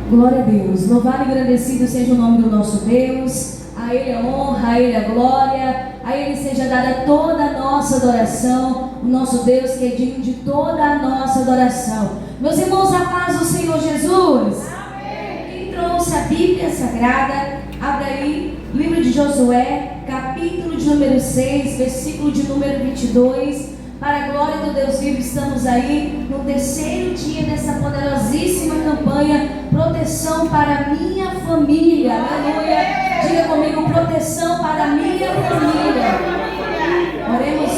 Glória a Deus. Louvado e agradecido seja o nome do nosso Deus. A Ele a honra, a Ele a glória. A Ele seja dada toda a nossa adoração. O nosso Deus que é digno de toda a nossa adoração. Meus irmãos, a paz do Senhor Jesus. Amém. Quem trouxe a Bíblia Sagrada, abra aí, livro de Josué, capítulo de número 6, versículo de número 22. Para a glória do Deus vivo, estamos aí no terceiro dia dessa poderosíssima campanha, proteção para a minha família. Aleluia! Diga comigo, proteção para a minha família. Oremos.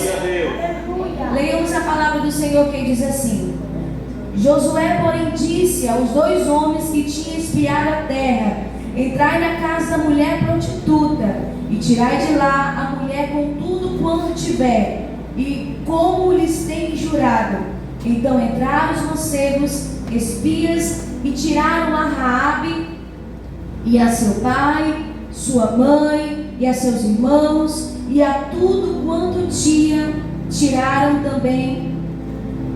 Leiamos a palavra do Senhor que diz assim: Josué, porém, disse aos 2 homens que tinham espiado a terra: entrai na casa da mulher prostituta e tirai de lá a mulher com tudo quanto tiver, e como lhes tem jurado. Então entraram os mancebos, espias, e tiraram a Raabe e a seu pai, sua mãe e a seus irmãos, e a tudo quanto tinha. Tiraram também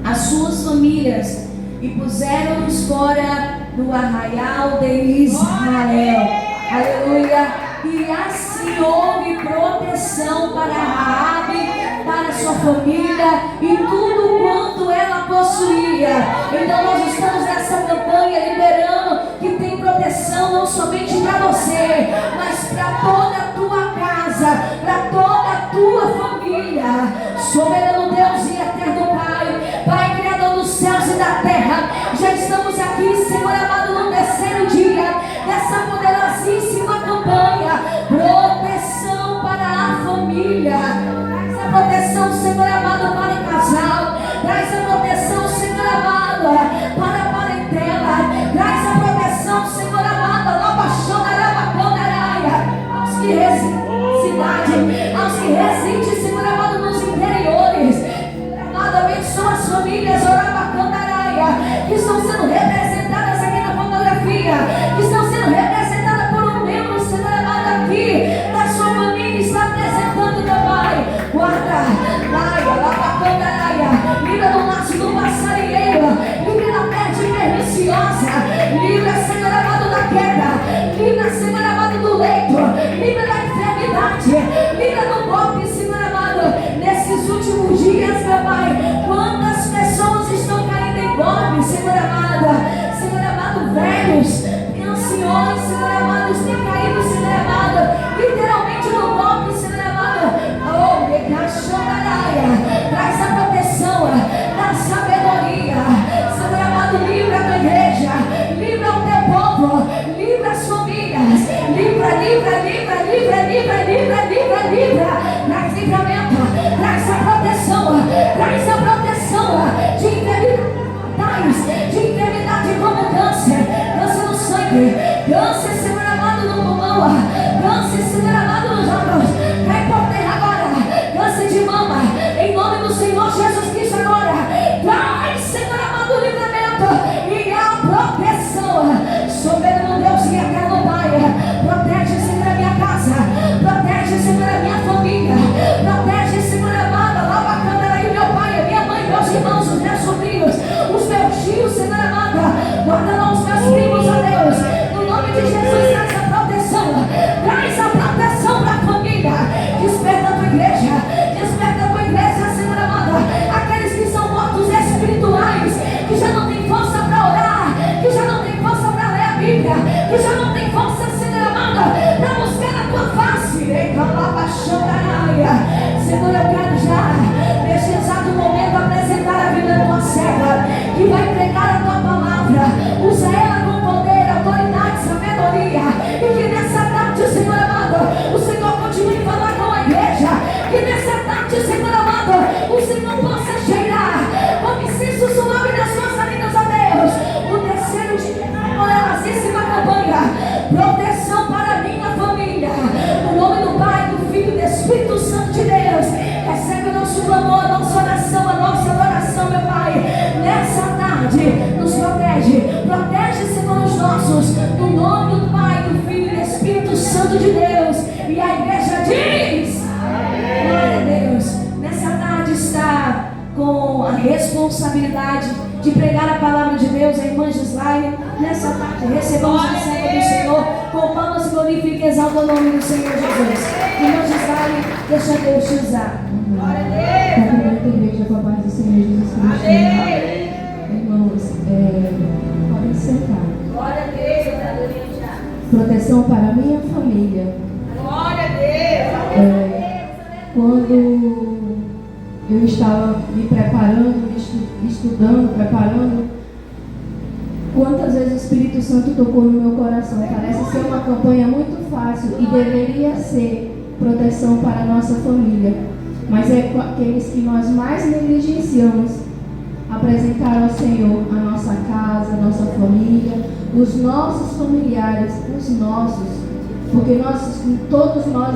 as suas famílias e puseram-nos fora no arraial de Israel. Aleluia! E assim houve proteção para Raabe, para sua família e tudo quanto ela possuía. Então nós estamos nessa campanha liberando que tem proteção não somente para você, mas para toda a tua casa, para toda a tua família. Soberano Deus e eterno Pai, Pai Criador dos céus e da terra, já estamos aqui, Senhor amado, no terceiro dia dessa poderosíssima campanha, proteção para a família. Traz a proteção, Senhor amado, para o casal. Traz a proteção, Senhor amado, para a parentela. Traz a proteção, Senhor amado, aos que residem cidade, aos que residem, Senhor amado, nos interiores. Amado, abençoa as famílias, que estão sendo representadas aqui na fotografia, que estão sendo representadas por um membro, Senhor amado, aqui da sua família, está apresentando, meu Pai. Guarda, livra do laço do passarinheiro, livra da peste perniciosa, livra, Senhor amado, da queda, livra, Senhor amado, do leito, livra da enfermidade, livra do golpe, Senhor amado, nesses últimos dias, meu Pai. Quantas pessoas estão caindo em golpe, Senhor amado, velhos, anciões, Senhor amado, têm caído, Senhor amado, literalmente no golpe, Senhor amado. Oh, traz a proteção da sabedoria, Senhor amado, livra a tua igreja, livra o teu povo, livra as famílias, livra, traz livramento, traz a proteção de enfermidade como câncer no sangue, câncer, Senhor amado, no pulmão, câncer, Senhor amado, nos olhos, cai por terra agora, câncer de mama, em nome do Senhor Jesus Cristo agora, traz, Senhor amado, o livramento e a proteção. Soberano Deus e eterno Pai, protege, Senhor, a minha casa, protege, Senhor, a minha família, protege, Senhor amado, lava a câmera aí, meu pai, a minha mãe, meus irmãos, os meus sobrinhos, os meus tios, Senhor amado, guarda lá os meus primos, ó Deus, no nome de Jesus, traz a proteção para a família, desperta a tua igreja, Senhor amado, aqueles que são mortos espirituais, que já não tem força para orar, que já não tem força para ler a Bíblia, que já não tem força, Senhor amado, para buscar a tua face. Senhor, eu quero já, neste exato momento, apresentar a vida da tua serva, que vai pregar a tua palavra. Usa ela com poder, autoridade, sabedoria, e que nessa tarde, Senhor amado, o Senhor continue a falar com a igreja, que nessa tarde, Senhor amado, o Senhor possa cheirar como incenso suave das suas vidas, a Deus, o terceiro dia da poderosíssima campanha, proteção para a minha família, no nome do Pai, do Filho e do Espírito Santo de Deus. Recebe o nosso clamor, a nossa oração, a nossa adoração, meu Pai, nessa tarde. Nos protege, Senhor, os nossos, no nome do Pai, do Filho e do Espírito Santo de Deus. E a igreja diz: amém. Glória a Deus. Nessa tarde está com a responsabilidade de pregar a palavra de Deus a irmã Gislaine. nessa tarde. Recebamos a serva do Senhor com palmas, glorifica e exalta o nome do Senhor Jesus. Irmãos Israel, deixa Deus te usar. Cumprimento a igreja com a paz do Senhor Jesus Cristo. Irmãos, podem sentar. Glória a Deus, aleluia. Proteção para a minha família. Glória a Deus. Quando eu estava me preparando, estudando, preparando, quantas vezes o Espírito Santo tocou no meu coração. Parece ser uma campanha muito fácil e deveria ser proteção para a nossa família. Mas é aqueles que nós mais negligenciamos apresentar ao Senhor a nossa casa, a nossa família, os nossos familiares, os nossos, porque todos nós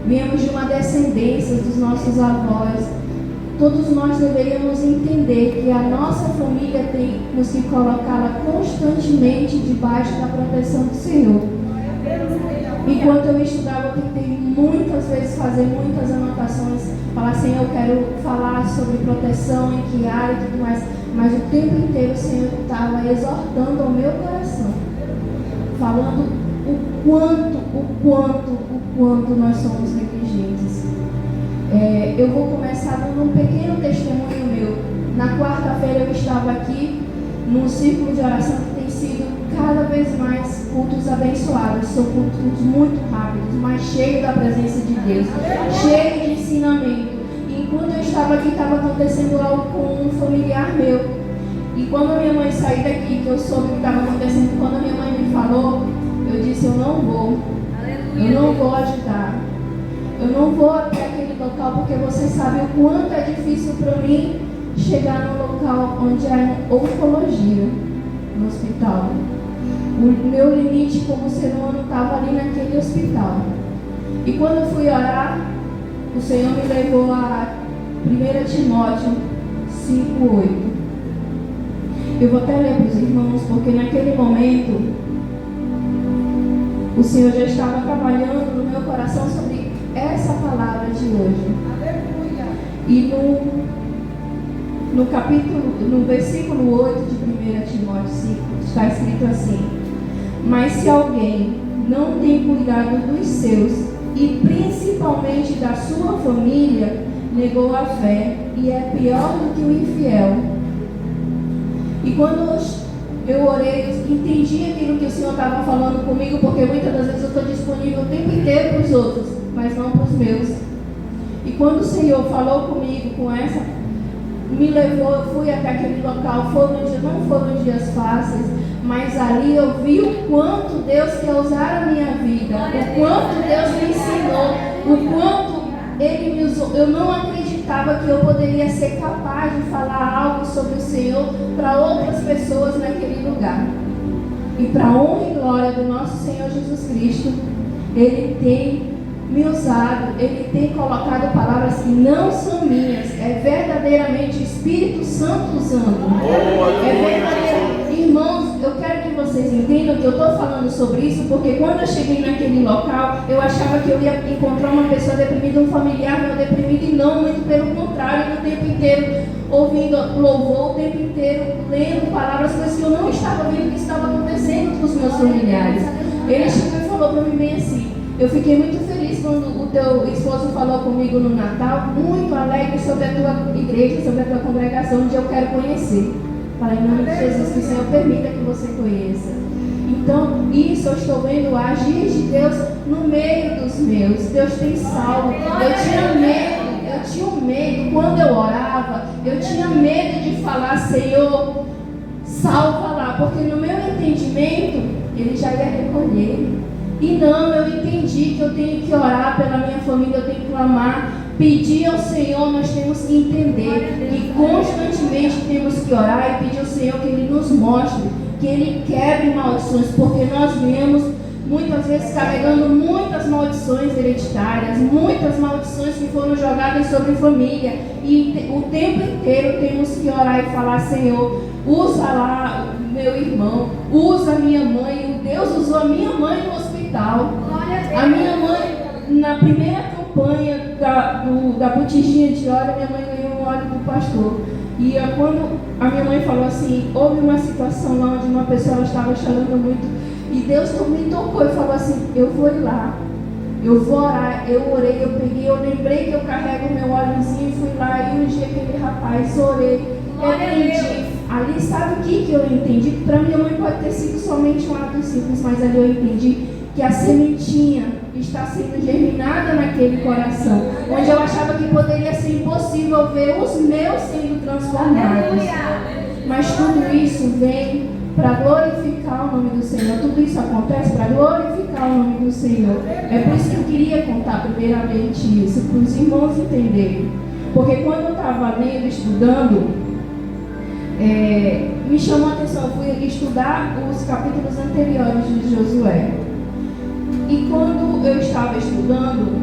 viemos de uma descendência dos nossos avós. Todos nós deveríamos entender que a nossa família temos que colocá-la constantemente debaixo da proteção do Senhor. Enquanto eu estudava, eu tentei muitas vezes fazer muitas anotações, falar assim, eu quero falar sobre proteção, em que área e tudo mais, mas o tempo inteiro o Senhor estava exortando ao meu coração, falando o quanto nós somos negligentes. Eu vou começar dando um pequeno testemunho meu. Na quarta-feira eu estava aqui num círculo de oração que tem sido cada vez mais cultos abençoados. São cultos muito rápidos, mas cheios da presença de Deus, cheios de ensinamento. E enquanto eu estava aqui, estava acontecendo algo com um familiar meu. E quando a minha mãe saiu daqui, que eu soube o que estava acontecendo, quando a minha mãe me falou, eu disse, eu não vou ajudar. Eu não vou até aquele local, porque você sabe o quanto é difícil para mim chegar no local onde há oncologia, no hospital. O meu limite como ser humano estava ali naquele hospital. E quando eu fui orar, o Senhor me levou a 1 Timóteo 5:8. Eu vou até ler para os irmãos, porque naquele momento o Senhor já estava trabalhando no meu coração sobre essa palavra de hoje. Aleluia. E no versículo 8 de 1 Timóteo 5, está escrito assim: mas se alguém não tem cuidado dos seus, e principalmente da sua família, negou a fé e é pior do que o infiel. E quando eu orei, eu entendi aquilo que o Senhor estava falando comigo, porque muitas das vezes eu estou disponível o tempo inteiro para os outros, mas não para os meus. E quando o Senhor falou comigo com essa, me levou, eu fui até aquele local, não foram dias fáceis, mas ali eu vi o quanto Deus quer usar a minha vida, o quanto Deus me ensinou, o quanto Ele me usou. Eu não acreditava que eu poderia ser capaz de falar algo sobre o Senhor para outras pessoas naquele lugar. E para a honra e glória do nosso Senhor Jesus Cristo, Ele tem me usado, Ele tem colocado palavras que não são minhas, é verdadeiramente o Espírito Santo usando. É verdadeiramente. Irmãos, eu quero que vocês entendam que eu estou falando sobre isso, porque quando eu cheguei naquele local, eu achava que eu ia encontrar uma pessoa deprimida, um familiar meu deprimido, e não, muito pelo contrário, o tempo inteiro ouvindo louvor, o tempo inteiro lendo palavras, coisas que eu não estava vendo que estava acontecendo com os meus familiares. Ele chegou e falou para mim bem assim: eu fiquei muito feliz quando o teu esposo falou comigo no Natal, muito alegre sobre a tua igreja, sobre a tua congregação, onde eu quero conhecer. Falei, em nome de Jesus, que o Senhor permita que você conheça. Então, isso eu estou vendo o agir de Deus no meio dos meus. Deus tem salvo. Eu tinha medo quando eu orava, eu tinha medo de falar, Senhor, salva lá, porque no meu entendimento, Ele já ia recolher. E não, eu entendi que eu tenho que orar pela minha família, eu tenho que clamar, pedir ao Senhor. Nós temos que entender que constantemente temos que orar e pedir ao Senhor que Ele nos mostre, que Ele quebre maldições, porque nós viemos muitas vezes carregando muitas maldições hereditárias, muitas maldições que foram jogadas sobre a família, e o tempo inteiro temos que orar e falar, Senhor, usa lá meu irmão, usa a minha mãe. O Deus usou a minha mãe no hospital. A minha mãe, na primeira campanha da botijinha de óleo, minha mãe ganhou um óleo do pastor. E quando a minha mãe falou assim, houve uma situação lá onde uma pessoa estava chorando muito, e Deus me tocou e falou assim, eu vou ir lá, eu vou orar. Eu orei, eu lembrei que eu carrego meu óleozinho e fui lá e ungi aquele rapaz, orei, entendi. Ali, sabe o que eu entendi? Para minha mãe pode ter sido somente um ato simples, mas ali eu entendi que a sementinha está sendo germinada naquele coração, onde eu achava que poderia ser impossível ver os meus sendo transformados. Mas tudo isso vem para glorificar o nome do Senhor. Tudo isso acontece para glorificar o nome do Senhor. É por isso que eu queria contar primeiramente isso, para os irmãos entenderem. Porque quando eu estava lendo, estudando, me chamou a atenção. Eu fui estudar os capítulos anteriores de Josué. E quando eu estava estudando,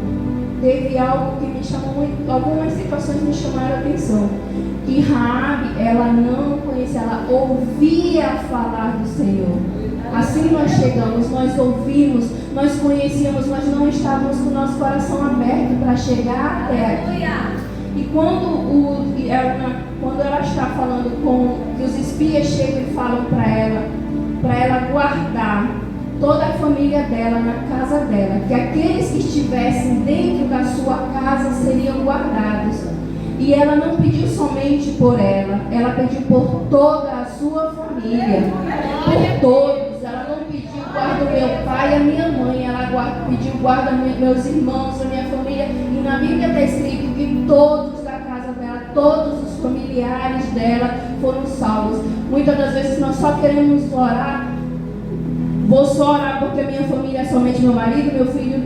teve algo que me chamou muito, algumas situações me chamaram a atenção. Que Raabe, ela não conhecia, ela ouvia falar do Senhor. Assim nós chegamos, nós ouvimos, nós conhecíamos, mas não estávamos com o nosso coração aberto para chegar até aqui. E quando ela está falando que os espias chegam e falam para ela guardar toda a família dela na casa dela, que aqueles que estivessem dentro da sua casa seriam guardados. E ela não pediu somente por ela pediu por toda a sua família, por todos. Ela não pediu guarda o meu pai e a minha mãe, ela pediu guarda meus irmãos, a minha família. E na Bíblia está escrito que todos da casa dela, todos os familiares dela foram salvos. Muitas das vezes nós só queremos orar. Vou só orar porque a minha família é somente meu marido, meu filho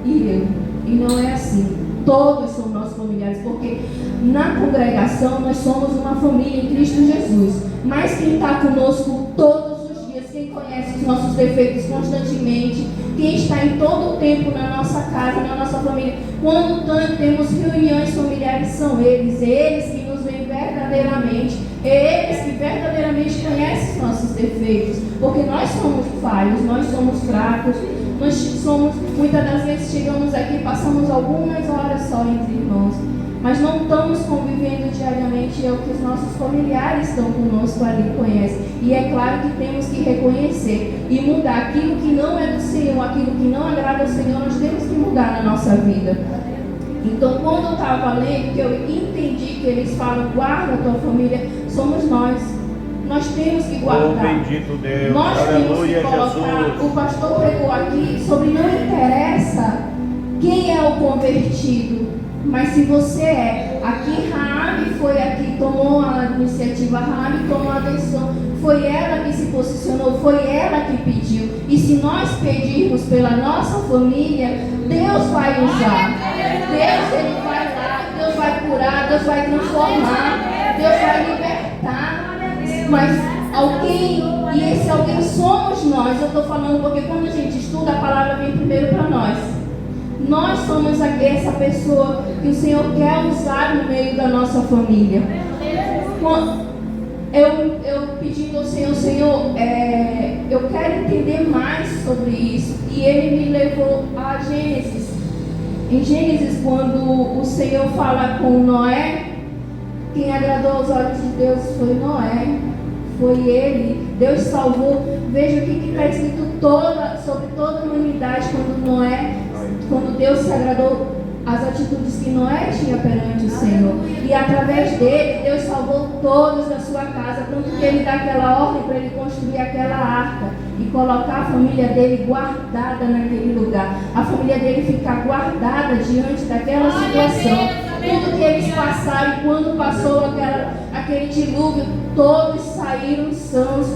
e eu. E não é assim. Todos são nossos familiares, porque na congregação nós somos uma família em Cristo Jesus. Mas quem está conosco todos os dias, quem conhece os nossos defeitos constantemente, quem está em todo o tempo na nossa casa, na nossa família, quando temos reuniões familiares, são eles que nos veem verdadeiramente, eles que verdadeiramente conhecem os nossos defeitos, porque nós somos falhos, nós somos fracos. Nós somos, muitas das vezes chegamos aqui, passamos algumas horas só entre irmãos, mas não estamos convivendo diariamente, é o que os nossos familiares estão conosco ali conhecem. E é claro que temos que reconhecer e mudar aquilo que não é do Senhor, aquilo que não agrada ao Senhor, nós temos que mudar na nossa vida. Então, quando eu estava lendo, que eu entendi que eles falam, guarda a tua família, somos nós. Nós temos que guardar. Oh, bendito Deus. Nós Aleluia, temos que colocar. Jesus. O pastor pregou aqui sobre não interessa quem é o convertido, mas se você é. Aqui Raabe foi aqui, tomou a iniciativa, Raabe tomou a decisão. Foi ela que se posicionou, foi ela que pediu. E se nós pedirmos pela nossa família, Deus vai usar. Deus, Ele vai lá, Deus vai curar, Deus vai transformar, Deus vai libertar. Mas alguém, e esse alguém somos nós. Eu estou falando porque quando a gente estuda, a palavra vem primeiro para nós. Nós somos essa pessoa que o Senhor quer usar no meio da nossa família. Eu pedindo ao Senhor, eu quero entender mais sobre isso. E Ele me levou a Gênesis. Em Gênesis, quando o Senhor fala com Noé, quem agradou aos olhos de Deus foi Noé. Foi ele, Deus salvou. Veja o que está escrito sobre toda a humanidade quando Deus se agradou as atitudes que Noé tinha perante o Senhor. E através dele, Deus salvou todos da sua casa, tanto que ele dá aquela ordem para ele construir aquela arca e colocar a família dele guardada naquele lugar. A família dele ficar guardada diante daquela situação. Tudo que eles passaram, e quando passou aquele dilúvio, todos saíram sãos,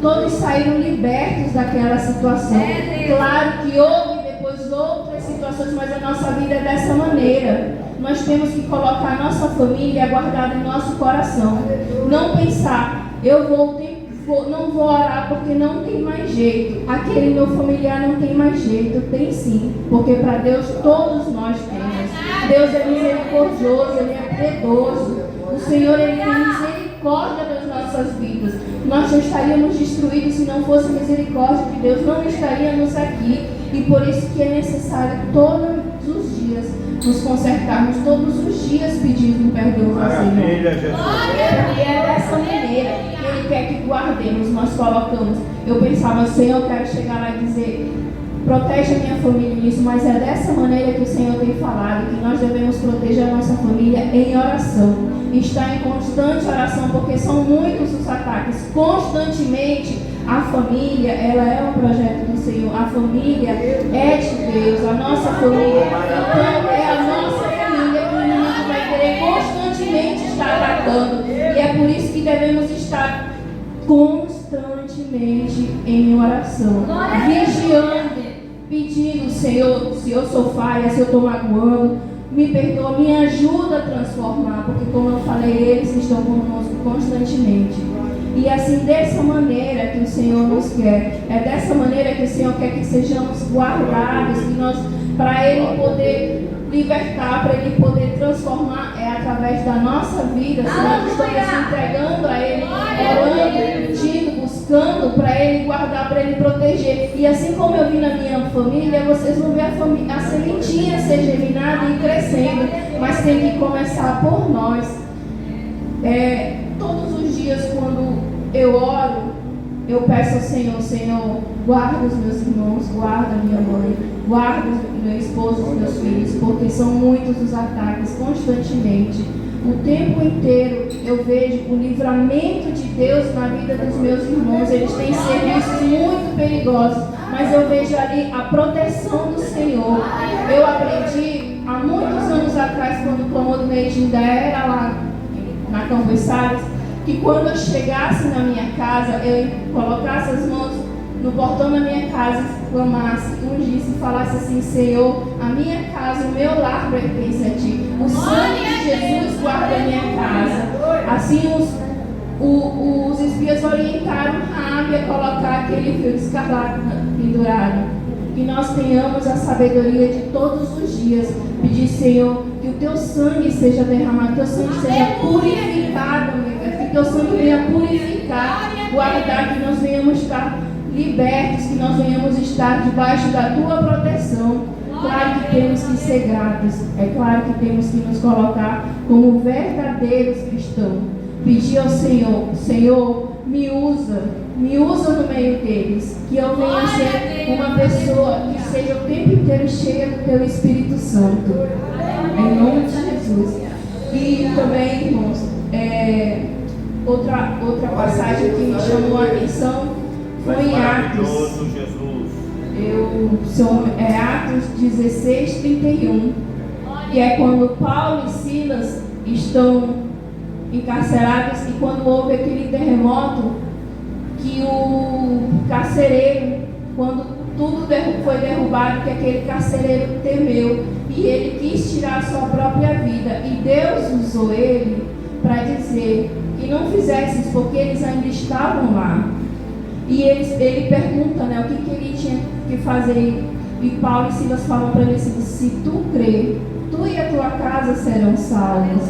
todos saíram libertos daquela situação. Claro que houve depois outras situações, mas a nossa vida é dessa maneira. Nós temos que colocar a nossa família guardada em nosso coração. Não pensar, não vou orar porque não tem mais jeito. Aquele meu familiar não tem mais jeito. Tem sim, porque para Deus todos nós temos. Deus é misericordioso, Ele é piedoso. O Senhor, Ele tem misericórdia das nossas vidas. Nós não estaríamos destruídos se não fosse misericórdia de Deus. Não estaríamos aqui. E por isso que é necessário toda todos os dias nos consertarmos, todos os dias pedindo perdão ao Senhor. Maravilha, Jesus. E é dessa maneira que Ele quer que guardemos, nós colocamos. Eu pensava, Senhor, eu quero chegar lá e dizer, protege a minha família nisso, mas é dessa maneira que o Senhor tem falado, que nós devemos proteger a nossa família em oração. Estar em constante oração, porque são muitos os ataques. Constantemente, a família, ela é um projeto do Senhor. A família é de Deus, a nossa família. Então, é a nossa família que o inimigo vai querer constantemente estar atacando. E é por isso que devemos estar constantemente em oração, vigiando, pedindo, Senhor, se eu sou falha, se eu estou magoando, me perdoa, me ajuda a transformar, porque como eu falei, eles estão conosco constantemente. E assim, dessa maneira que o Senhor nos quer, é dessa maneira que o Senhor quer que sejamos guardados, que nós, para Ele poder libertar, para Ele poder transformar, é através da nossa vida, se nós estamos entregando a Ele, orando, pedindo, buscando para Ele guardar, para Ele proteger. E assim como eu vi na minha família, vocês vão ver a sementinha ser germinada e crescendo, mas tem que começar por nós. Todos os dias quando eu oro, eu peço ao Senhor, Senhor, guarda os meus irmãos, guarda a minha mãe, guarda o meu esposo, os meus filhos, porque são muitos os ataques constantemente. O tempo inteiro eu vejo o livramento de Deus na vida dos meus irmãos. Eles têm serviços muito perigosos, mas eu vejo ali a proteção do Senhor. Eu aprendi há muitos anos atrás, quando o clamor do Neide ainda era lá na Campos Salles, que quando eu chegasse na minha casa, eu colocasse as mãos no portão da minha casa, clamasse, ungisse e falasse assim: Senhor, a minha casa, o meu lar pertence a Ti. O sangue de Jesus guarda a minha casa. Assim os espias orientaram Raabe a colocar aquele fio de escarlate pendurado. Que nós tenhamos a sabedoria de todos os dias. Pedir, Senhor, que o Teu sangue seja derramado, que o Teu sangue seja purificado, que o Teu sangue venha purificar, guardar, que nós venhamos estar libertos, que nós venhamos estar debaixo da Tua proteção. Claro que temos que ser gratos, é claro que temos que nos colocar como verdadeiros cristãos. Pedir ao Senhor, Senhor, me usa no meio deles, que eu venha ser uma pessoa que seja o tempo inteiro cheia do Teu Espírito Santo, em nome de Jesus. E também, irmãos, outra passagem que me chamou a atenção foi em Atos. Atos 16:31, que é quando Paulo e Silas estão encarcerados, e quando houve aquele terremoto, que o carcereiro, quando tudo foi derrubado, que aquele carcereiro temeu e ele quis tirar a sua própria vida, e Deus usou ele para dizer que não fizesse isso, porque eles ainda estavam lá. E ele pergunta, o que ele tinha que fazer, e Paulo e Silas falam para ele assim: se tu crer, tu e a tua casa serão salvos.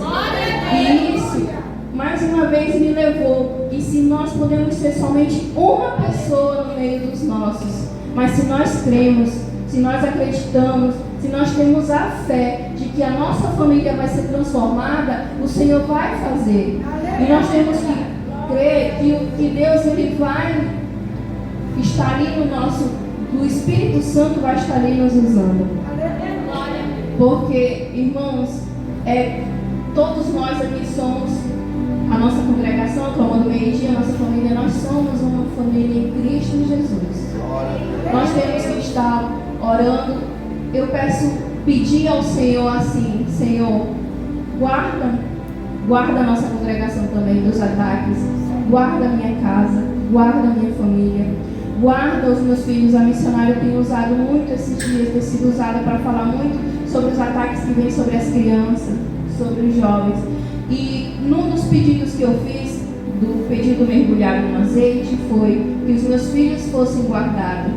E isso, mais uma vez, me levou. E se nós podemos ser somente uma pessoa no meio dos nossos, mas se nós cremos, se nós acreditamos, se nós temos a fé de que a nossa família vai ser transformada, o Senhor vai fazer. E nós temos que crer que Deus ele vai estar ali o Espírito Santo vai estar ali nos usando. Porque, irmãos, todos nós aqui somos a nossa congregação, a Clamor do Meio-Dia, a nossa família, nós somos uma família em Cristo Jesus. Nós temos que estar orando. Eu pedir ao Senhor assim: Senhor, guarda a nossa congregação também dos ataques, guarda a minha casa, guarda a minha família, guarda os meus filhos. A missionária tem usado muito esses dias, tem sido usada para falar muito sobre os ataques que vêm sobre as crianças, sobre os jovens. E num dos pedidos que eu fiz, do pedido mergulhado no azeite, foi que os meus filhos fossem guardados,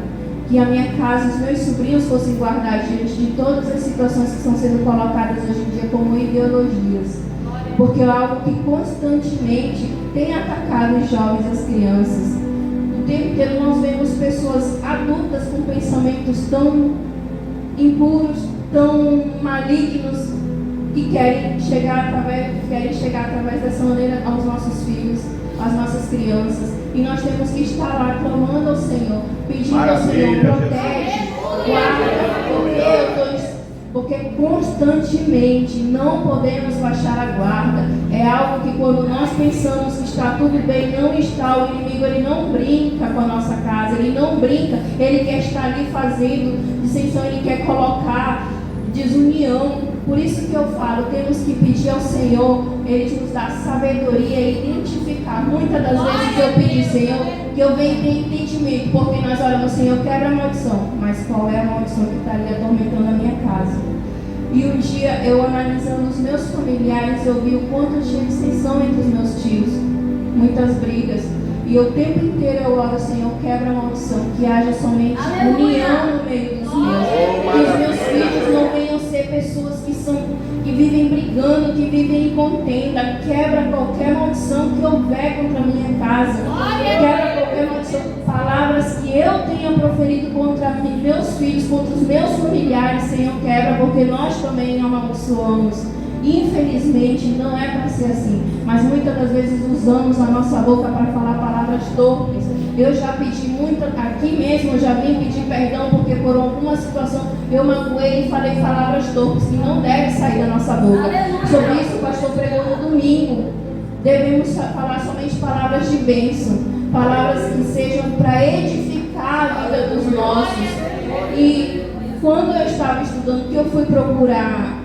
que a minha casa, os meus sobrinhos fossem guardados diante de todas as situações que estão sendo colocadas hoje em dia como ideologias. Porque é algo que constantemente tem atacado os jovens, as crianças. O tempo inteiro nós vemos pessoas adultas com pensamentos tão impuros, tão malignos que querem chegar através dessa maneira aos nossos filhos, às nossas crianças. E nós temos que estar lá clamando ao Senhor, pedindo ao Senhor, protege, guarda, porque constantemente não podemos baixar a guarda. É algo que quando nós pensamos que está tudo bem, não está. O inimigo, ele não brinca com a nossa casa, ele não brinca, ele quer estar ali fazendo dissensão, ele quer colocar desunião. Por isso que eu falo, temos que pedir ao Senhor, Ele nos dá sabedoria e identificar. Muitas das vezes eu pedi, Senhor, que eu venha ter entendimento, porque nós olhamos, Senhor, quebra a maldição, mas qual é a maldição que está ali atormentando a minha casa? E um dia, eu analisando os meus familiares, eu vi o quanto tinha dissensão entre os meus tios, muitas brigas. E o tempo inteiro eu oro, Senhor, quebra a maldição, que haja somente união no meio dos meus. Que os meus filhos não venham ser pessoas que vivem brigando, que vivem em contenda. Quebra qualquer maldição que houver contra a minha casa. Quebra qualquer maldição, palavras que eu tenha proferido contra meus filhos, contra os meus familiares, Senhor, quebra, porque nós também amaldiçoamos. Infelizmente não é para ser assim, mas muitas das vezes usamos a nossa boca para falar palavras torpes. Eu já pedi muito, aqui mesmo eu já vim pedir perdão, porque por alguma situação eu magoei e falei palavras torpes que não devem sair da nossa boca. Sobre isso o pastor pregou no domingo. Devemos falar somente palavras de bênção, palavras que sejam para edificar a vida dos nossos. E quando eu estava estudando, que eu fui procurar,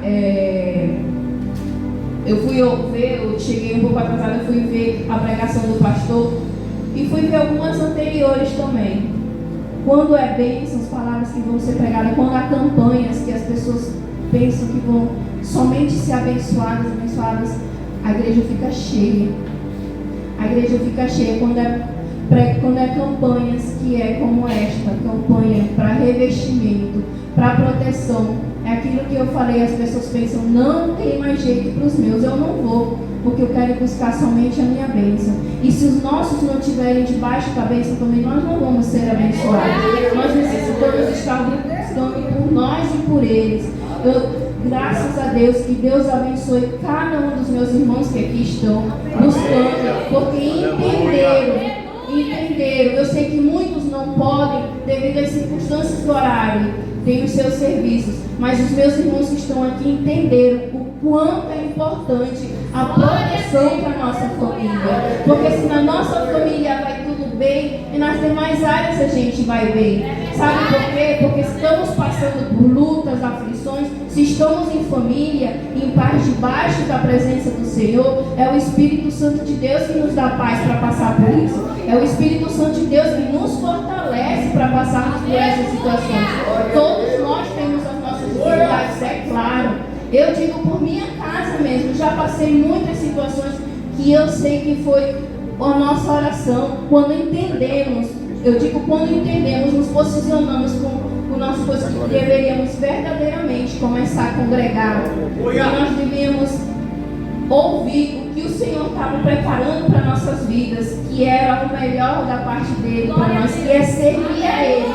eu cheguei um pouco atrasada, eu fui ver a pregação do pastor e fui ver algumas anteriores também. Quando é bênçãos, palavras que vão ser pregadas, quando há campanhas que as pessoas pensam que vão somente ser abençoadas, a igreja fica cheia. A igreja fica cheia quando é campanhas que é como esta, campanha para revestimento, para proteção. É aquilo que eu falei, as pessoas pensam, não tem mais jeito para os meus, eu não vou, porque eu quero buscar somente a minha bênção. E se os nossos não estiverem debaixo da bênção também, nós não vamos ser abençoados. Nós necessitamos estar buscando por nós e por eles. Graças a Deus, que Deus abençoe cada um dos meus irmãos que aqui estão buscando, porque entenderam. Eu sei que muitos não podem, devido às circunstâncias do horário, tem os seus serviços, mas os meus irmãos que estão aqui entenderam o quanto é importante a proteção para a nossa família, porque se na nossa família vai tudo bem, e nas demais áreas a gente vai bem. Sabe por quê? Porque estamos passando por lutas, aflições, se estamos em família, em paz debaixo da presença do Senhor, é o Espírito Santo de Deus que nos dá paz para passar por isso. É o Espírito Santo de Deus que nos fortalece para passarmos por essas situações. Todos nós temos as nossas dificuldades, é claro. Eu digo por minha casa mesmo, já passei muitas situações que eu sei que foi a nossa oração. Quando entendemos, nos posicionamos com nossas coisas que deveríamos verdadeiramente começar a congregar. E nós devíamos ouvir o que o Senhor estava preparando para nossas vidas, que era o melhor da parte dele para nós, que é servir a Ele.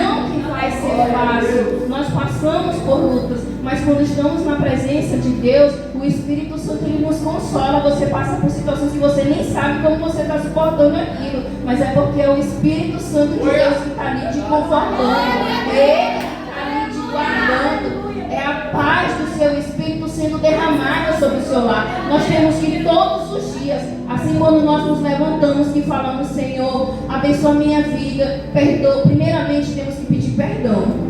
Não que vai ser fácil, nós passamos por lutas, mas quando estamos na presença de Deus, o Espírito Santo ele nos consola. Você passa por situações que você nem sabe como você está suportando aquilo, mas é porque é o Espírito Santo de Deus que está ali te confortando, Ele está ali te guardando. É a paz do seu Espírito sendo derramada sobre o seu lar. Nós temos que todos os dias, assim quando nós nos levantamos, que falamos, Senhor, abençoa a minha vida, perdoa. Primeiramente temos que pedir perdão.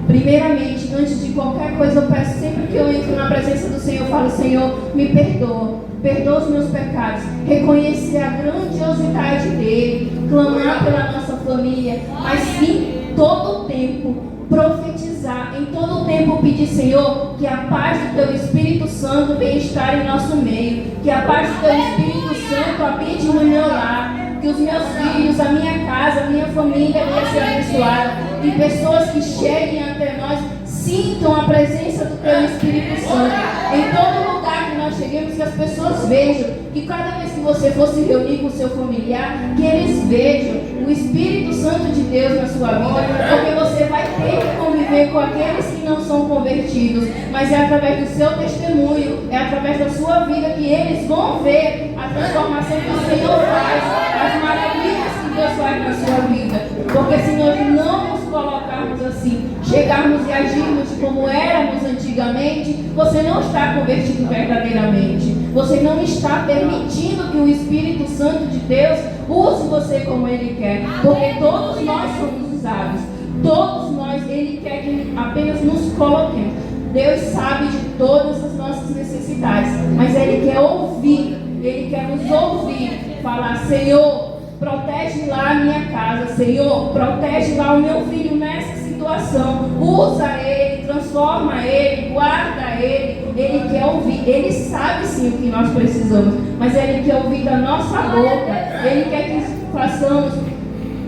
Primeiramente, antes de qualquer coisa, eu peço, sempre que eu entro na presença do Senhor, eu falo, Senhor, me perdoa os meus pecados, reconhecer a grandiosidade dele, clamar pela nossa família, mas sim, todo o tempo, profetizar, em todo o tempo pedir, Senhor, que a paz do Teu Espírito Santo venha estar em nosso meio, que a paz do Teu Espírito Santo habite no meu lar, que os meus filhos, a minha casa, a minha família venha ser abençoada, e pessoas que cheguem até nós sintam a presença do Teu Espírito Santo em todo lugar que nós cheguemos, que as pessoas vejam, que cada vez que você for se reunir com o seu familiar, que eles vejam o Espírito Santo de Deus na sua vida, porque você vai ter que conviver viver com aqueles que não são convertidos, mas é através do seu testemunho, é através da sua vida que eles vão ver a transformação que o Senhor faz, as maravilhas que Deus faz na sua vida. Porque se nós não nos colocarmos assim, chegarmos e agirmos como éramos antigamente, você não está convertido verdadeiramente. Você não está permitindo que o Espírito Santo de Deus use você como Ele quer. Porque todos nós somos usados. Todos nós, Ele quer que apenas nos coloquemos. Deus sabe de todas as nossas necessidades, mas Ele quer ouvir, Ele quer nos ouvir, falar: Senhor, protege lá a minha casa, Senhor, protege lá o meu filho nessa situação, usa ele, transforma ele, guarda ele. Ele quer ouvir, Ele sabe sim o que nós precisamos, mas Ele quer ouvir da nossa boca, Ele quer que façamos.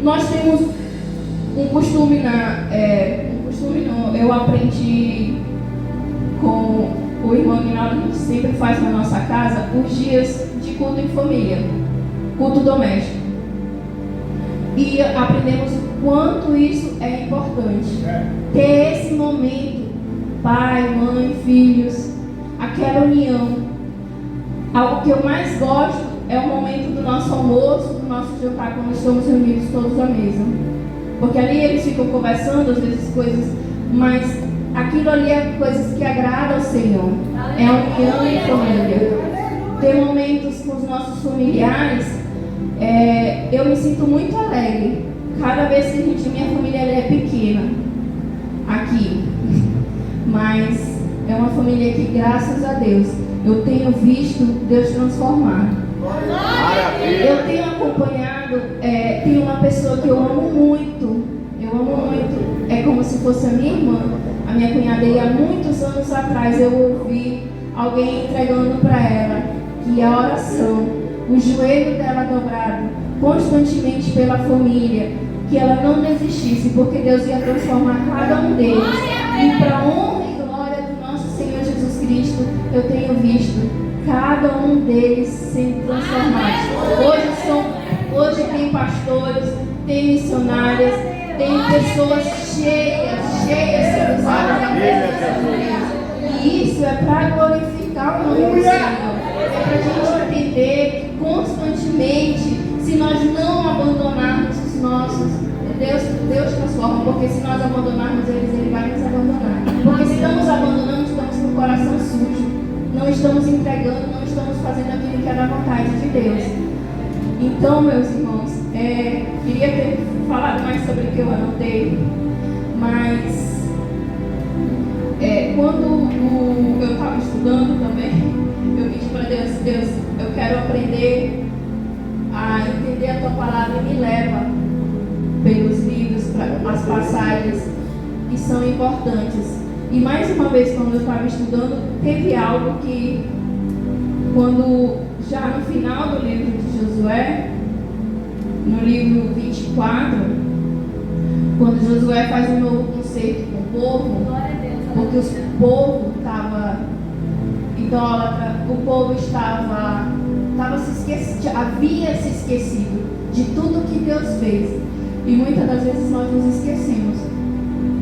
Nós temos um costume eu aprendi com o irmão Guinaldo, a gente sempre faz na nossa casa os dias de culto em família, culto doméstico. E aprendemos o quanto isso é importante. Ter esse momento, pai, mãe, filhos, aquela união. Algo que eu mais gosto é o momento do nosso almoço, do nosso jantar, quando estamos reunidos todos à mesa. Porque ali eles ficam conversando, às vezes coisas, mas aquilo ali é coisas que agradam ao Senhor. É a união em família. Ter momentos com os nossos familiares, eu me sinto muito alegre. Cada vez que minha família é pequena aqui, mas é uma família que, graças a Deus, eu tenho visto Deus transformar. Eu tenho acompanhado, tem uma pessoa que eu amo muito, é como se fosse a minha irmã, a minha cunhada, e há muitos anos atrás eu ouvi alguém entregando para ela que a oração, o joelho dela dobrado constantemente pela família, que ela não desistisse, porque Deus ia transformar cada um deles. E para a honra e glória do nosso Senhor Jesus Cristo, eu tenho visto cada um deles sendo transformados. Hoje tem pastores, tem missionárias, tem pessoas cheias sendo usadas na presença de Deus. E isso é para glorificar o nome do Senhor. É para a gente entender que constantemente, se nós não abandonarmos os nossos, Deus transforma, porque se nós abandonarmos eles, Ele vai nos abandonar. Porque se estamos abandonando, estamos com o coração sujo, não estamos entregando, não estamos fazendo aquilo que é da vontade de Deus. Então, meus irmãos, queria ter falado mais sobre o que eu anotei, mas quando eu estava estudando também, eu pedi para Deus, eu quero aprender a entender a Tua palavra e me leva pelos livros, para as passagens que são importantes. E mais uma vez, quando eu estava estudando, teve algo que, quando já no final do livro de Josué, no livro 24, quando Josué faz um novo concerto com o povo, porque o povo estava idólatra, o povo havia se esquecido de tudo que Deus fez. E muitas das vezes nós nos esquecemos.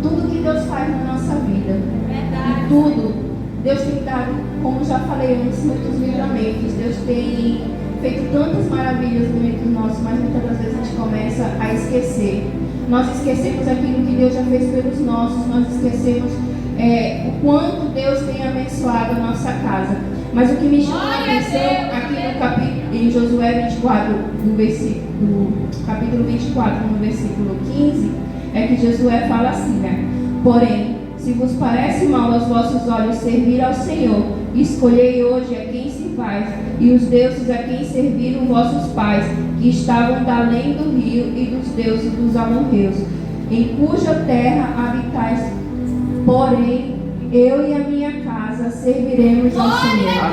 Tudo que Deus faz na nossa vida. E tudo. Deus tem dado, como já falei antes, muitos livramentos. Deus tem feito tantas maravilhas no meio de nós, mas muitas das vezes a gente começa a esquecer. Nós esquecemos aquilo que Deus já fez pelos nossos. Nós esquecemos o quanto Deus tem abençoado a nossa casa. Mas o que me chama a atenção aqui no capítulo, em Josué 24, no capítulo 24, no versículo 15, é que Josué fala assim, né? Porém, se vos parece mal aos vossos olhos servir ao Senhor, escolhei hoje a quem servais, e os deuses a quem serviram vossos pais, que estavam da além do rio, e dos deuses dos amorreus, em cuja terra habitais. Porém, eu e a minha casa serviremos ao Senhor.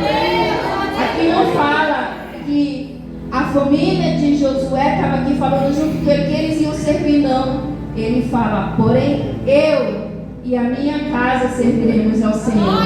Aqui não fala que a família de Josué estava aqui falando junto com ele que eles iam servir, não. Ele fala, porém, eu e a minha casa serviremos ao Senhor.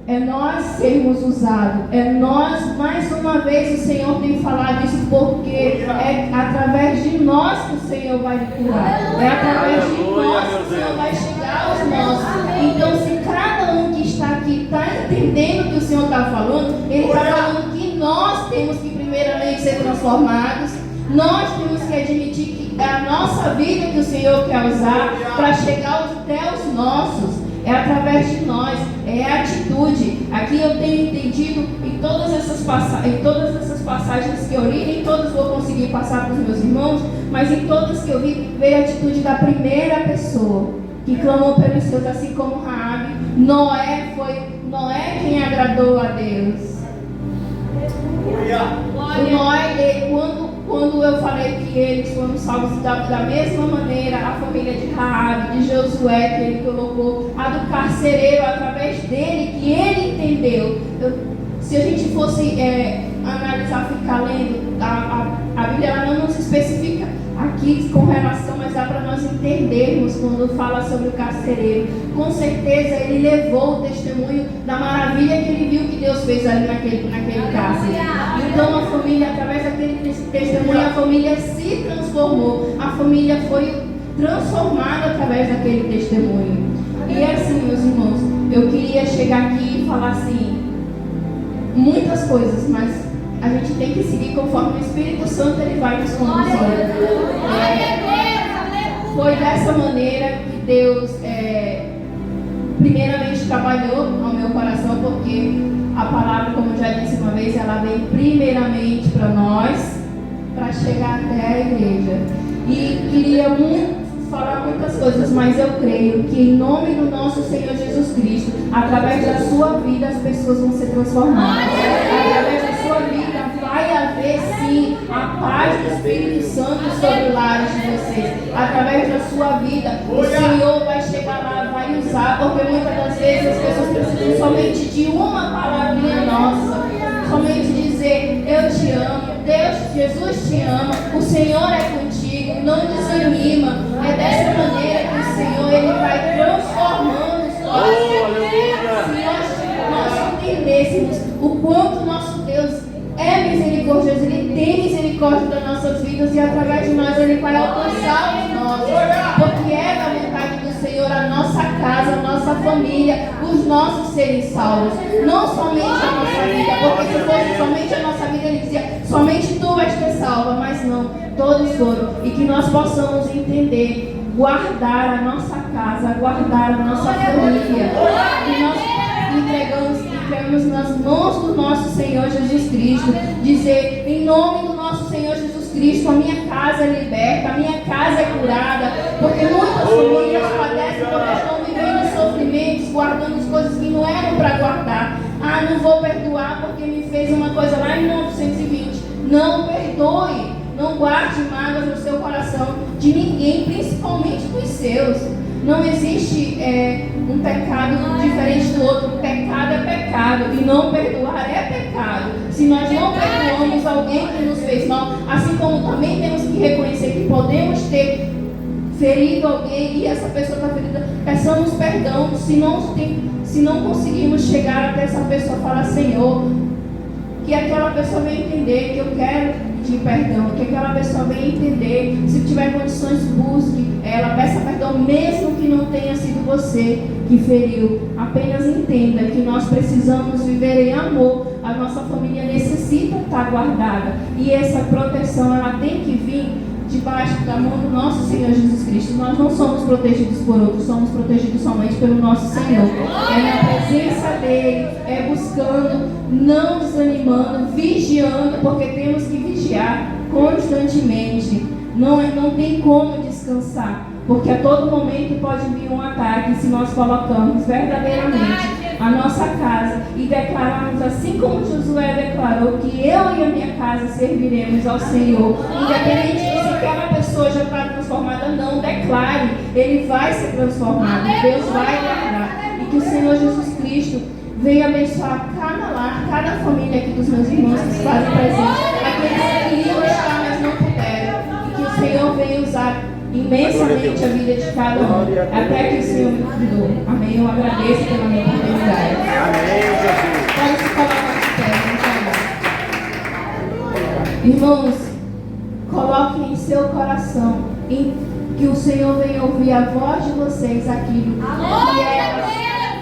É nós sermos usados, é nós, mais uma vez o Senhor tem falado isso, porque é através de nós nós que o Senhor vai curar. É através de nós que o Senhor vai chegar aos nossos. Então, se cada um que está aqui está entendendo o que o Senhor está falando, Ele está falando que nós temos que primeiramente ser transformados. Nós temos que admitir que é a nossa vida que o Senhor quer usar para chegar até os nossos. É através de nós, é a atitude. Aqui eu tenho entendido em todas essas passagens que eu li, nem todas vou conseguir passar para os meus irmãos, mas em todas que eu vi, veio a atitude da primeira pessoa que clamou pelos seus, assim como Raabe. Noé quem agradou a Deus. O Noé, quando eu falei que eles foram salvos da mesma maneira, a família de Raabe, de Josué, que ele colocou, a do carcereiro, através dele, que ele entendeu. Se a gente fosse analisar, ficar lendo, a Bíblia ela não nos especifica aqui com relação, mas dá para nós entendermos quando fala sobre o carcereiro. Com certeza ele levou o testemunho da maravilha que ele viu que Deus fez ali naquele cárcere. Então a família, através daquele testemunho, a família se transformou. A família foi transformada através daquele testemunho. E assim, meus irmãos, eu queria chegar aqui e falar assim, muitas coisas, mas a gente tem que seguir conforme o Espírito Santo ele vai nos conduzindo. Foi dessa maneira que Deus primeiramente trabalhou ao meu coração, porque a palavra, como eu já disse uma vez, ela vem primeiramente para nós, para chegar até a igreja. E queria falar muitas coisas, mas eu creio que em nome do nosso Senhor Jesus Cristo, através da sua vida, as pessoas vão ser transformadas. Através da sua vida vai haver sim a paz do Espírito Santo sobre o lar de vocês. Através da sua vida, o Senhor vai chegar lá, vai usar, porque muitas das vezes as pessoas precisam somente de uma palavrinha nossa, somente dizer: eu te amo, Deus, Jesus te ama, o Senhor é contigo, não desanima. É dessa maneira que o Senhor ele vai transformando os nossos. Se nós entendêssemos o quanto nosso Deus é misericordioso, Ele tem misericórdia das nossas vidas e através de nós Ele vai alcançar os nossos, porque é da vontade do Senhor a nossa casa, a nossa família, os nossos serem salvos, não somente a nossa vida, porque se fosse somente a nossa vida Ele dizia: somente tu vais ser salva, mas não, todos foram, e que nós possamos entender, guardar a nossa casa, guardar a nossa família, que nós entregamos nas mãos do nosso Senhor Jesus Cristo, dizer: em nome do nosso Senhor Jesus Cristo, a minha casa é liberta, a minha casa é curada, porque muitas famílias padecem porque estão vivendo sofrimentos, guardando coisas que não eram para guardar. Ah, não vou perdoar porque me fez uma coisa lá em 1920. Não perdoe, não guarde mágoas no seu coração de ninguém, principalmente dos seus. Não existe um pecado diferente do outro. Pecado é pecado e não perdoar é pecado. Se nós não perdoamos alguém que nos fez mal, assim como também temos que reconhecer que podemos ter ferido alguém e essa pessoa está ferida, peçamos perdão. Se não conseguirmos chegar até essa pessoa e falar: Senhor, que aquela pessoa venha entender que eu quero pedir perdão, que aquela pessoa venha entender, se tiver condições, busque ela, peça perdão, mesmo que não tenha sido você que feriu. Apenas entenda que nós precisamos viver em amor. A nossa família necessita estar guardada e essa proteção ela tem que vir debaixo da mão do nosso Senhor Jesus Cristo. Nós não somos protegidos por outros, somos protegidos somente pelo nosso Senhor. É na presença dele, é buscando, não desanimando, vigiando, porque temos que vigiar constantemente. Não tem como descansar, porque a todo momento pode vir um ataque se nós colocamos verdadeiramente a nossa casa e declararmos, assim como Josué declarou, que eu e a minha casa serviremos ao Senhor, independente de se aquela pessoa já está transformada, não, declare, ele vai ser transformado, Deus vai guardar, e que o Senhor Jesus Cristo venha abençoar cada lar, cada família aqui dos meus irmãos que se fazem presentes, aqueles que queriam estar, mas não puderam, e que o Senhor venha usar imensamente a vida de cada um, até que o Senhor me convidou. Amém. Eu agradeço pela minha oportunidade. Amém, Jesus. Pode se colocar de pé, irmãos, coloque em seu coração, que o Senhor venha ouvir a voz de vocês, aquilo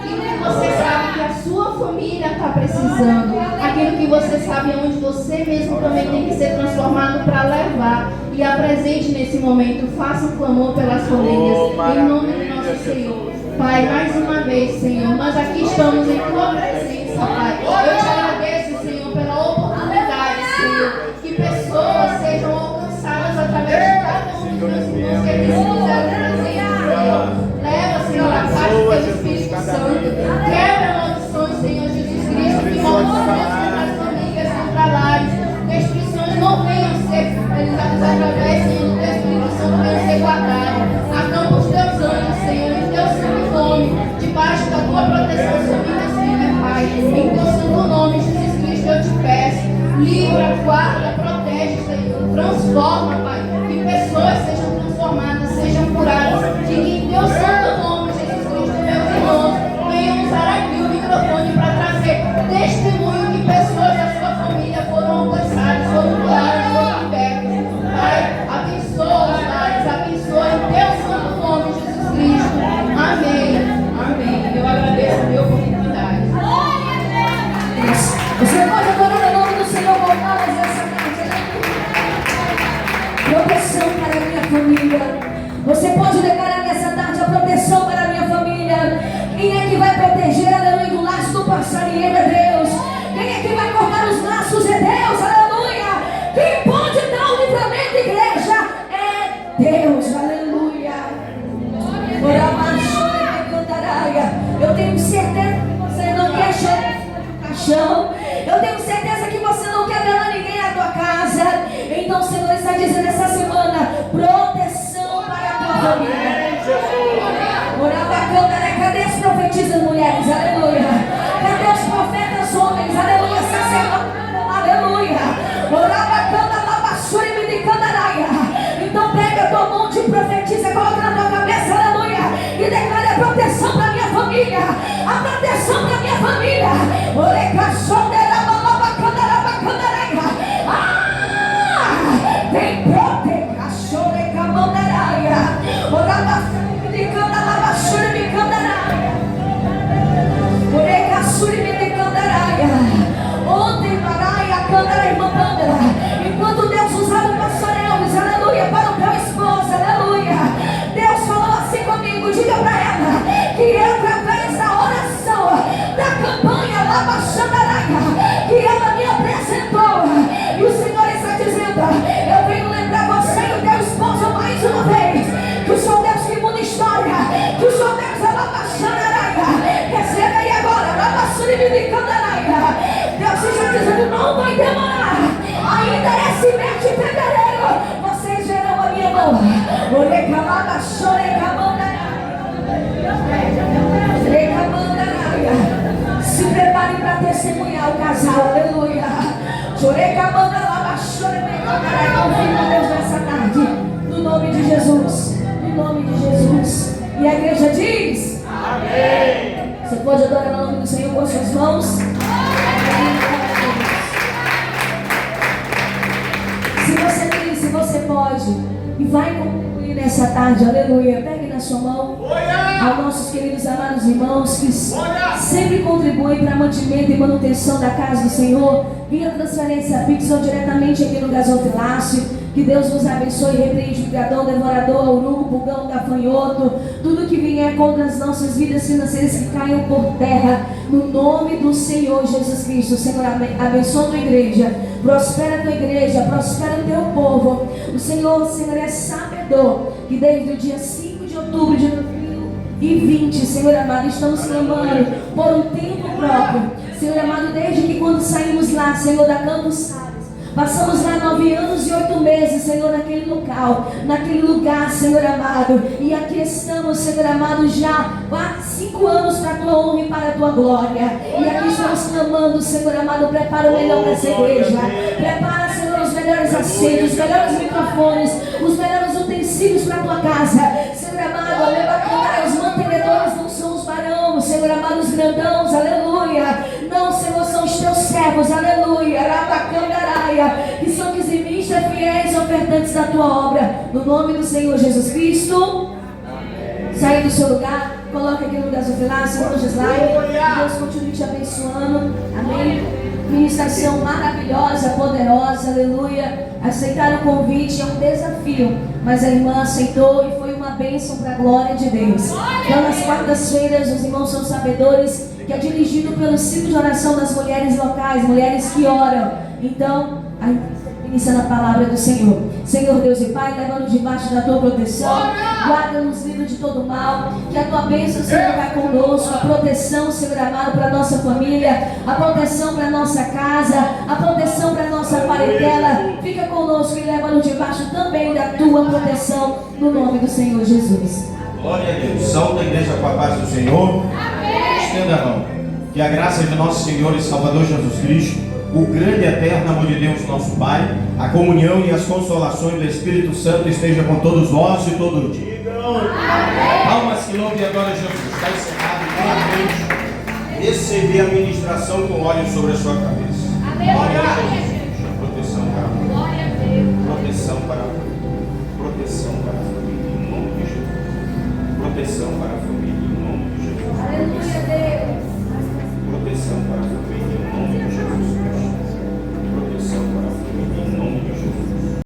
que você sabe que a sua família está precisando, aquilo que você sabe onde você mesmo também tem que ser transformado para levar. E apresente nesse momento, faça um clamor pelas famílias, em nome do nosso Senhor. Pai, mais uma vez, Senhor, nós aqui estamos em tua presença, Pai. Eu te agradeço, Senhor, pela oportunidade, Senhor, que pessoas sejam alcançadas através de cada um dos meus irmãos que aqui se fizeram presentes, Senhor. Leva, Senhor, a paz do teu Espírito Santo. Quebra maldições, Senhor Jesus Cristo, que maldições contra as famílias, contra lares. Que as prisões não venham ser realizadas através, Senhor, do teu Espírito Santo, venham ser guardadas. Acampa os teus anjos, Senhor, em teu santo nome, debaixo da tua proteção sobre minhas filhas, Pai. Em teu santo nome, Jesus Cristo, eu te peço. Livra, guarda, protege, Senhor. Transforma, Pai. Que pessoas sejam transformadas, sejam curadas. E que em teu santo nome, Jesus Cristo, meus irmãos, venham usar aqui o microfone para trazer testemunho que pessoas da sua família foram alcançadas, foram curadas, foram libertas. Pai, abençoa os lares, abençoa em teu santo nome, Jesus Cristo. Amém. Amém. Eu agradeço a minha oportunidade. Você pode adorar o nome do Senhor com palavras essa noite. Proteção para a minha família. Você pode declarar nessa tarde a proteção para a minha família. Quem é que vai proteger, aleluia, do laço do passarinheiro é Deus. Quem é que vai cortar os laços é Deus, aleluia. Quem pode dar o livramento, igreja, é Deus, aleluia. Eu tenho certeza que você não quer chorar no caixão. Eu tenho certeza que você não quer ver ninguém na tua casa. Então o Senhor está dizendo essa semana: proteção para a tua família. Cadê as profetisas mulheres? Aleluia. Cadê os profetas homens? Aleluia. Sacerdotes. Aleluia. Então pega a tua mão de profetiza, coloca na tua cabeça, aleluia, e declare a proteção para minha família. A proteção para minha família. Tem proteção. Ontem, Maraia, Cândara, irmã Cândara, enquanto Deus usava o pastor Elvis, aleluia, para o teu esposo, aleluia, Deus falou assim comigo: diga para ela que através da oração, da campanha Lava Xandaraia, que ela me apresentou, e o Senhor está dizendo: eu venho lembrar você e o teu esposo mais uma vez, que o Senhor Deus que muda história, que o Senhor Deus é Lava Xandaraia. Recebe aí agora, Lava Xandaraia. Deus está dizendo: não vai demorar, ainda esse mês de fevereiro vocês verão a minha mão. Se preparem para testemunhar o casal, aleluia. Confirma Deus nessa tarde, no nome de Jesus, no nome de Jesus. E a igreja diz: amém. Você pode adorar o nome do Senhor com as suas mãos. Se você tem, se você pode, e vai concluir nessa tarde, aleluia. Pegue na sua mão aos nossos queridos amados irmãos que sempre contribuem para mantimento e manutenção da casa do Senhor, via transferência Pix ou diretamente aqui no gasofilácio. Que Deus nos abençoe e repreende o brigadão, devorador, urubu, pulgão, gafanhoto, tudo que vier contra as nossas vidas financeiras que caiam por terra, no nome do Senhor Jesus Cristo. Senhor, abençoa a tua igreja, prospera a tua igreja, prospera o teu povo. O Senhor é sabedor que desde o dia 5 de outubro de 2020, Senhor amado, estamos clamando por um tempo próprio, Senhor amado, desde que quando saímos lá, Senhor, da Campos Salles, passamos lá 9 anos e 8 meses, Senhor, naquele local, naquele lugar, Senhor amado. E aqui estamos, Senhor amado, já há 5 anos para a tua honra e para a tua glória. E aqui estamos clamando, Senhor amado, prepara o melhor para essa igreja. Prepara, Senhor, os melhores assentos, os melhores microfones, os melhores utensílios para a tua casa. Senhor amado, aleluia, os mantenedores não são os varões, Senhor amado, os grandãos, aleluia. Não, Senhor, são os teus servos, aleluia, que são dizimistas, fiéis, ofertantes da tua obra, no nome do Senhor Jesus Cristo. Sair do seu lugar, coloque aqui no gasofilar, Senhor Gislaine. Deus continue te abençoando. Amém. Ministração maravilhosa, poderosa, aleluia. Aceitar o convite é um desafio, mas a irmã aceitou e foi uma bênção para a glória de Deus. Então, nas quartas-feiras, os irmãos são sabedores que é dirigido pelo ciclo de oração das mulheres locais, mulheres que oram. Então, a inicia na palavra do Senhor. Senhor Deus e Pai, leva-nos debaixo da tua proteção, guarda-nos livre de todo mal, que a tua bênção, Senhor, vai conosco, a proteção, Senhor amado, para a nossa família, a proteção para a nossa casa, a proteção para a nossa parentela, fica conosco e leva-nos debaixo também da tua proteção, no nome do Senhor Jesus. Glória a Deus. Saúde a igreja com a paz do Senhor. Amém. Estenda a mão. Que a graça de nosso Senhor e Salvador Jesus Cristo, o grande e eterno amor de Deus, nosso Pai, a comunhão e as consolações do Espírito Santo esteja com todos vós e todos digam. Amém. Palmas que louvem agora Jesus. Está encerrado. Parabéns. Receber a ministração com óleo sobre a sua cabeça. Amém. Glória a Jesus. Proteção para a família. Glória a Deus. Proteção para a família. Proteção para a família. Em nome de Jesus. Proteção para a família.